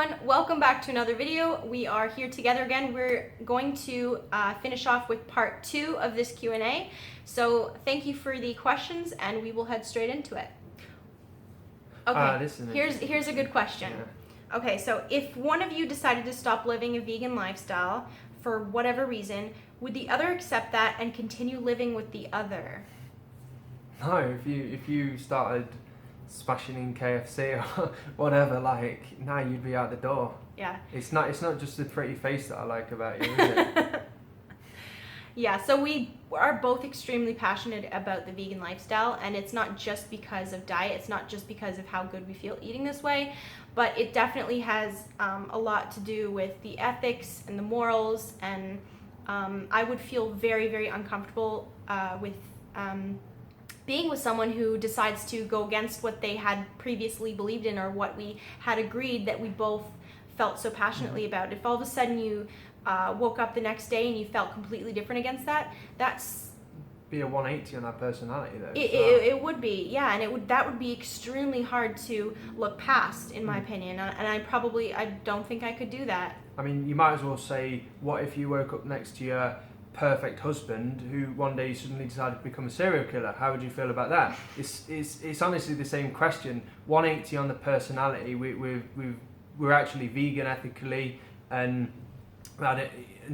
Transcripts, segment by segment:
everyone, welcome back to another video. We are here together again. We're going to finish off with part 2 of this Q&A. So thank you for the questions and we will head straight into it. Okay, here's a good question. Yeah. Okay, so if one of you decided to stop living a vegan lifestyle for whatever reason, would the other accept that and continue living with the other? No, if you started smashing in KFC or whatever, like, now you'd be out the door. Yeah. It's not just the pretty face that I like about you, is it? Yeah, so we are both extremely passionate about the vegan lifestyle, and it's not just because of diet, it's not just because of how good we feel eating this way, but it definitely has a lot to do with the ethics and the morals, and I would feel very, very uncomfortable with being with someone who decides to go against what they had previously believed in or what we had agreed that we both felt so passionately about. If all of a sudden you woke up the next day and you felt completely different against that, that's be a 180 on that personality though. It would be, yeah, and that would be extremely hard to look past, in my opinion, and I don't think I could do that. I mean, you might as well say, what if you woke up next to your perfect husband who one day suddenly decided to become a serial killer? How would you feel about that? It's honestly the same question. 180 on the personality. We're actually vegan ethically, and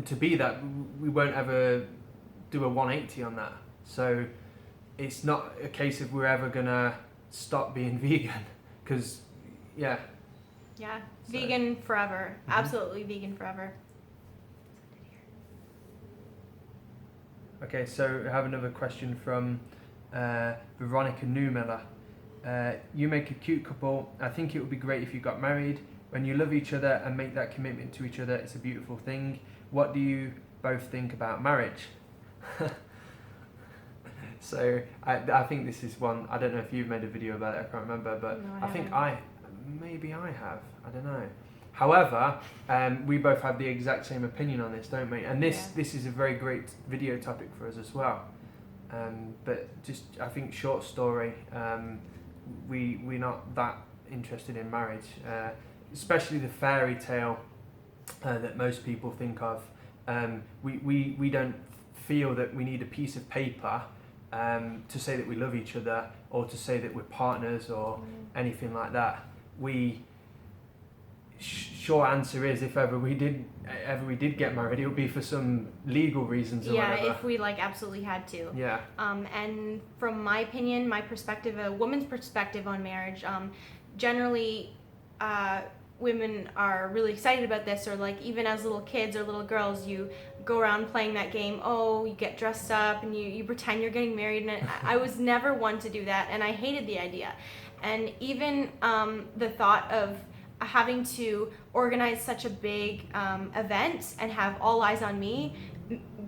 to be that, we won't ever do a 180 on that. So it's not a case of we're ever gonna stop being vegan, because yeah, vegan forever. Absolutely vegan forever. Okay, so I have another question from Veronica Newmiller. You make a cute couple. I think it would be great if you got married. When you love each other and make that commitment to each other, it's a beautiful thing. What do you both think about marriage? So I think this is one, I don't know if you've made a video about it, I can't remember, but no, I think maybe I have, I don't know. However, we both have the exact same opinion on this, don't we? And this is a very great video topic for us as well. But just, I think, short story, we're not that interested in marriage, especially the fairy tale that most people think of. We don't feel that we need a piece of paper to say that we love each other, or to say that we're partners, or anything like that. Short answer is, if ever we did get married, it would be for some legal reasons or whatever. Yeah, if we absolutely had to. Yeah. And from my opinion, my perspective, a woman's perspective on marriage, generally women are really excited about this, or even as little kids or little girls, you go around playing that game. Oh, you get dressed up and you pretend you're getting married, and I was never one to do that, and I hated the idea. And even the thought of having to organize such a big event and have all eyes on me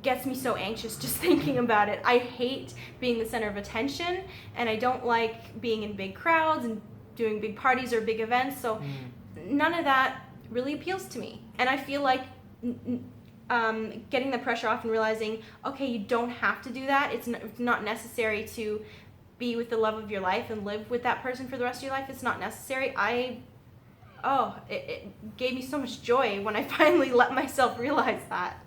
gets me so anxious just thinking about it. I hate being the center of attention, and I don't like being in big crowds and doing big parties or big events, so none of that really appeals to me. And I feel like getting the pressure off and realizing, okay, you don't have to do that. It's not necessary to be with the love of your life and live with that person for the rest of your life. It's not necessary. It gave me so much joy when I finally let myself realize that.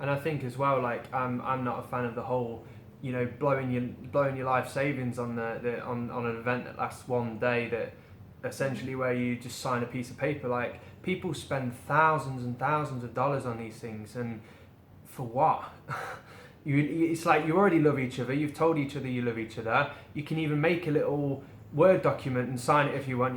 And I think as well, I'm not a fan of the whole, blowing your life savings on on an event that lasts one day, that essentially where you just sign a piece of paper. People spend thousands and thousands of dollars on these things, and for what? It's like you already love each other. You've told each other you love each other. You can even make a little Word document and sign it if you want,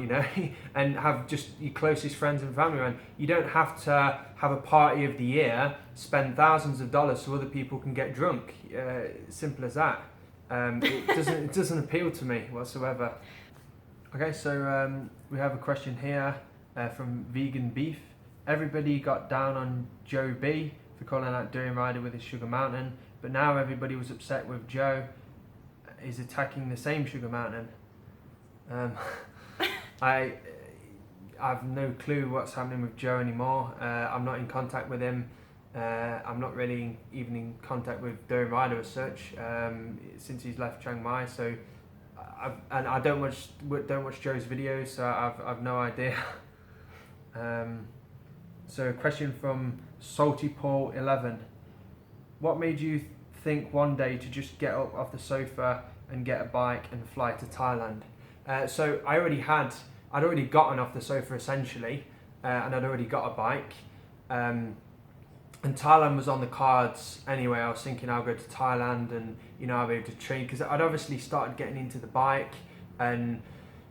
and have just your closest friends and family around. You don't have to have a party of the year, spend thousands of dollars so other people can get drunk. Simple as that. It doesn't appeal to me whatsoever. Okay, so we have a question here from Vegan Beef. Everybody got down on Joe B for calling out Durian Rider with his Sugar Mountain, but now everybody was upset with Joe is attacking the same Sugar Mountain. I have no clue what's happening with Joe anymore. I'm not in contact with him. I'm not really even in contact with Durian Rider as such since he's left Chiang Mai. So I don't watch Joe's videos, so I've no idea. So a question from Salty Paul 11. What made you think one day to just get up off the sofa and get a bike and fly to Thailand? So I'd already gotten off the sofa essentially, and I'd already got a bike. And Thailand was on the cards anyway. I was thinking I'll go to Thailand and, I'll be able to train, because I'd obviously started getting into the bike, and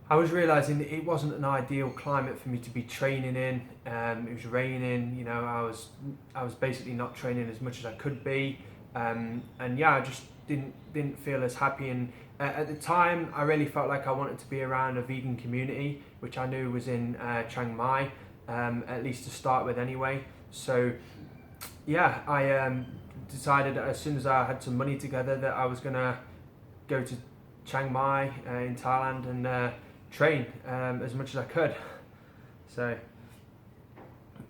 I was realising that it wasn't an ideal climate for me to be training in. It was raining, I was basically not training as much as I could be. And yeah, I just didn't feel as happy. And at the time, I really felt like I wanted to be around a vegan community, which I knew was in Chiang Mai, at least to start with anyway. So yeah, I decided as soon as I had some money together that I was gonna go to Chiang Mai in Thailand and train as much as I could. So,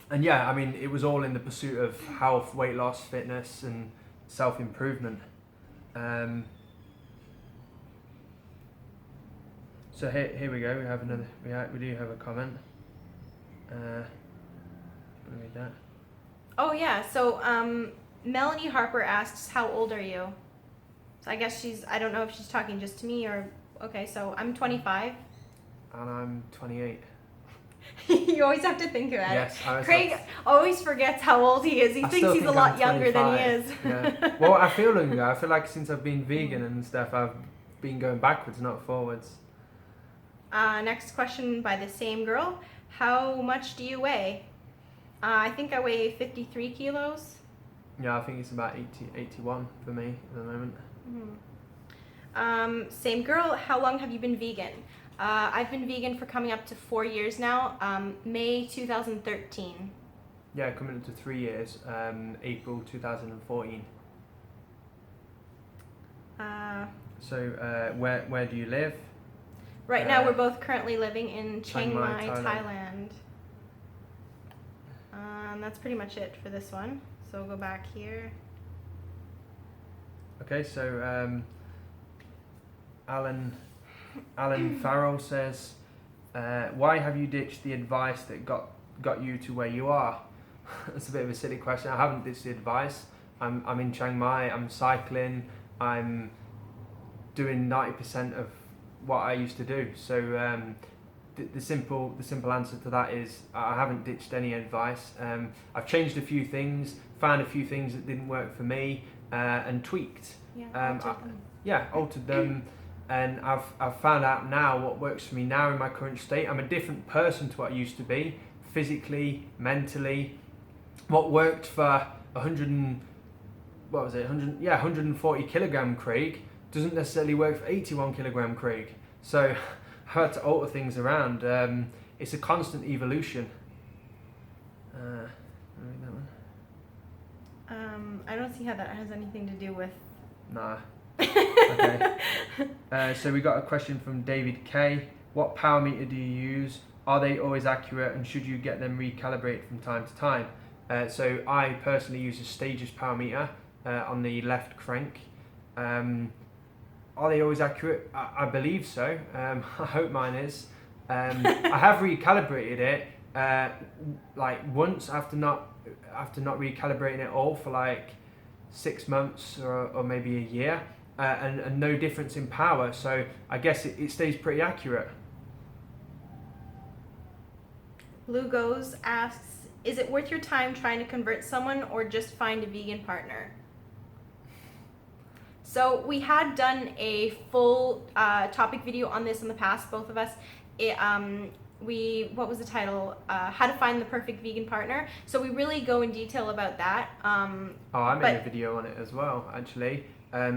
and yeah, I mean, it was all in the pursuit of health, weight loss, fitness, and self-improvement. So here we go. We have another. We do have a comment. Let me read that. Oh yeah. So Melanie Harper asks, "How old are you?" So I guess I don't know if she's talking just to me or. Okay, so I'm 25. And I'm 28. You always have to think about it. Yes, Craig always forgets how old he is. He thinks he's a lot younger than he is. Yeah. Well, I feel younger. I feel like since I've been vegan and stuff, I've been going backwards, not forwards. Next question by the same girl. How much do you weigh? I think I weigh 53 kilos. Yeah, I think it's about 81 for me at the moment. Same girl. How long have you been vegan? I've been vegan for coming up to 4 years now. May 2013. Yeah, coming up to 3 years. April 2014. So where do you live? Right now we're both currently living in Chiang Mai, Thailand. That's pretty much it for this one. So we'll go back here. Okay, so Alan Farrell says, why have you ditched the advice that got you to where you are? That's a bit of a silly question. I haven't ditched the advice. I'm in Chiang Mai, I'm cycling, I'm doing 90% of what I used to do. So the simple answer to that is I haven't ditched any advice. I've changed a few things, found a few things that didn't work for me, and tweaked. Altered them. And I've found out now what works for me now in my current state. I'm a different person to what I used to be, physically, mentally. What worked for 140 kilogram Craig doesn't necessarily work for 81 kilogram Craig. So I had to alter things around. It's a constant evolution. Read that one. I don't see how that has anything to do with. Nah. Okay. So we got a question from David K. What power meter do you use? Are they always accurate, and should you get them recalibrated from time to time? So I personally use a Stages power meter on the left crank. Are they always accurate? I believe so. I hope mine is. I have recalibrated it like once after not recalibrating it all for like 6 months or maybe a year. And no difference in power, so I guess it stays pretty accurate. Lugos asks, is it worth your time trying to convert someone or just find a vegan partner? So we had done a full topic video on this in the past, both of us. What was the title? How to find the perfect vegan partner. So we really go in detail about that. I made a video on it as well, actually.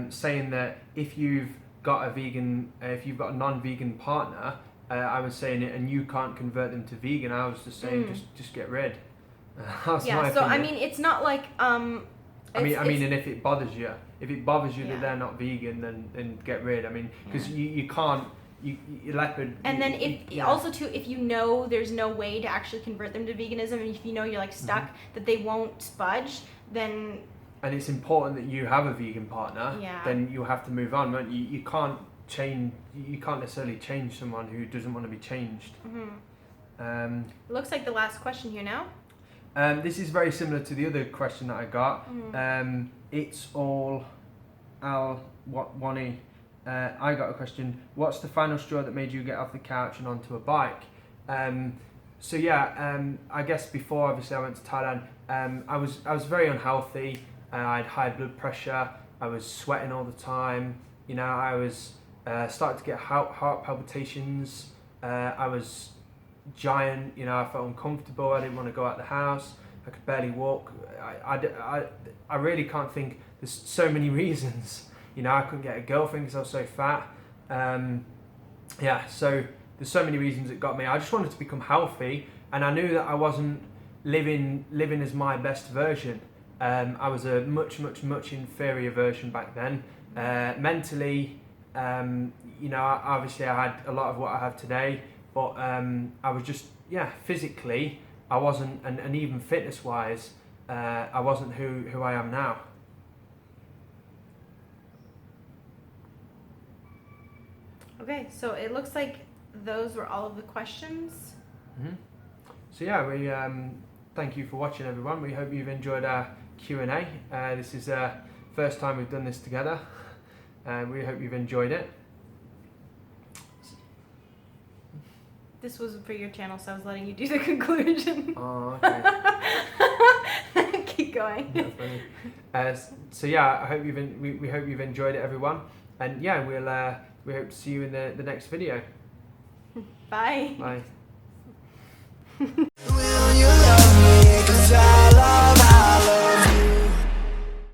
Saying that if you've got a non-vegan partner, I was saying it, and you can't convert them to vegan, I was just saying just get rid. Yeah. So I mean, it's not like and if it bothers you, that they're not vegan, then get rid. I mean, because you can't. You leopard. And then if you know there's no way to actually convert them to veganism, and if you know you're like stuck, that they won't budge, then. And it's important that you have a vegan partner. Yeah. Then you'll have to move on. Won't you? You can't change. You can't necessarily change someone who doesn't want to be changed. It looks like the last question here now. This is very similar to the other question that I got. It's all Wani. I got a question. What's the final straw that made you get off the couch and onto a bike? So yeah, I guess before obviously I went to Thailand, I was very unhealthy. I had high blood pressure. I was sweating all the time. You know, I was starting to get heart palpitations. I was giant. You know, I felt uncomfortable. I didn't want to go out the house. I could barely walk. I really can't think. There's so many reasons. You know, I couldn't get a girlfriend because I was so fat. Yeah, so there's so many reasons it got me. I just wanted to become healthy, and I knew that I wasn't living as my best version. I was a much inferior version back then. Mentally, you know, obviously I had a lot of what I have today, but I was just, yeah, physically, I wasn't, and even fitness-wise, I wasn't who I am now. Okay, so it looks like those were all of the questions. So yeah, we thank you for watching, everyone. We hope you've enjoyed our Q&A. This is the first time we've done this together. We hope you've enjoyed it. This was for your channel, so I was letting you do the conclusion. Oh, okay. Keep going. That's funny. So yeah, I hope we hope you've enjoyed it, everyone. And yeah, we hope to see you in the next video. Bye. Bye.